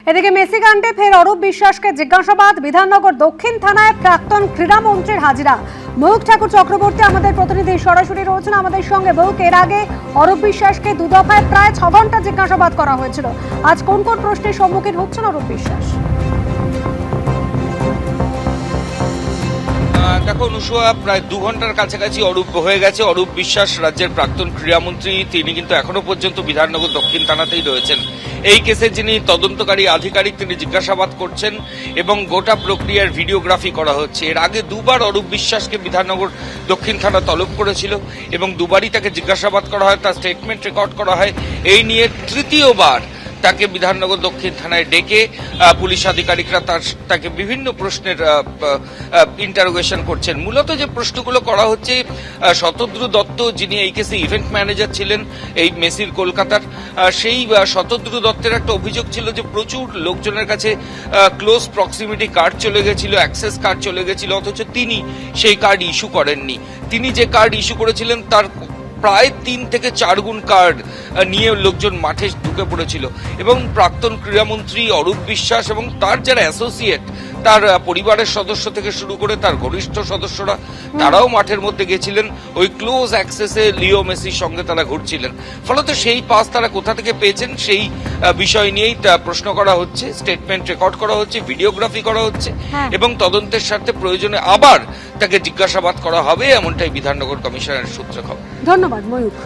এদিকে মেসি কাণ্ডে ফের অরূপ বিশ্বাসকে জিজ্ঞাসাবাদ। বিধাননগর দক্ষিণ থানায় প্রাক্তন ক্রীড়ামন্ত্রীর হাজিরা। ময়ূখ ঠাকুর চক্রবর্তী আমাদের প্রতিনিধি সরাসরি রয়েছেন আমাদের সঙ্গে। ময়ূখ, এর আগে অরূপ বিশ্বাসকে দুদফায় প্রায় 6 ঘন্টা জিজ্ঞাসাবাদ করা হয়েছিল। আজ কোন কোন প্রশ্নের সম্মুখীন হচ্ছেন অরূপ বিশ্বাস? দেখো অনুসুয়া, প্রায় 2 ঘন্টার কাছাকাছি অরূপ হয়ে গেছে। অরূপ বিশ্বাস রাজ্যের প্রাক্তন ক্রীড়ামন্ত্রী, তিনি কিন্তু এখনো পর্যন্ত বিধাননগর দক্ষিণ থানাতেই রয়েছেন। এই কেসের যিনি তদন্তকারী আধিকারিক, তিনি জিজ্ঞাসাবাদ করছেন এবং গোটা প্রক্রিয়ার ভিডিওগ্রাফি করা হচ্ছে। এর আগে দুবার অরূপ বিশ্বাসকে বিধাননগর দক্ষিণ থানা তলব করেছিল এবং দুবারই তাকে জিজ্ঞাসাবাদ করা হয়, তার স্টেটমেন্ট রেকর্ড করা হয়। এই নিয়ে তৃতীয়বার তাকে বিধাননগর দক্ষিণ থানায় ডেকে পুলিশ আধিকারিকরা তাকে বিভিন্ন প্রশ্নের ইন্টারোগেশন করছেন। মূলত যে প্রশ্নগুলো করা হচ্ছে, শতদ্রু দত্ত, যিনি এই কেসে ইভেন্ট ম্যানেজার ছিলেন এই মেসির কলকাতার, সেই শতদ্রু দত্তের একটা অভিযোগ ছিল যে প্রচুর লোকজনের কাছে ক্লোজ প্রক্সিমিটি কার্ড চলে গেছিল, অ্যাক্সেস কার্ড চলে গেছিল, অথচ তিনি সেই কার্ড ইস্যু করেননি। তিনি যে কার্ড ইস্যু করেছিলেন তার প্রায় 3 থেকে 4 গুণ কার্ড নিয়ে লোকজন মাঠে ঢুকে পড়েছিল এবং প্রাক্তন ক্রীড়ামন্ত্রী অরূপ বিশ্বাস এবং তার যারা অ্যাসোসিয়েট, তার পরিবারের সদস্য থেকে শুরু করে তার ঘনিষ্ঠ সদস্যরা, তারাও মাঠের মধ্যে গেছিলেন। ওই ক্লোজ অ্যাক্সেসে লিও মেসির সঙ্গে তারা ঘুরছিলেন। ফলত সেই পাস তারা কোথা থেকে পেয়েছেন সেই বিষয় নিয়েই প্রশ্ন করা হচ্ছে, স্টেটমেন্ট রেকর্ড করা হচ্ছে, ভিডিওগ্রাফি করা হচ্ছে এবং তদন্তের স্বার্থে প্রয়োজনে আবার তাকে জিজ্ঞাসাবাদ করা হবে, এমনটাই বিধাননগর কমিশনের সূত্রে খবর। ধন্যবাদ ময়ূখ।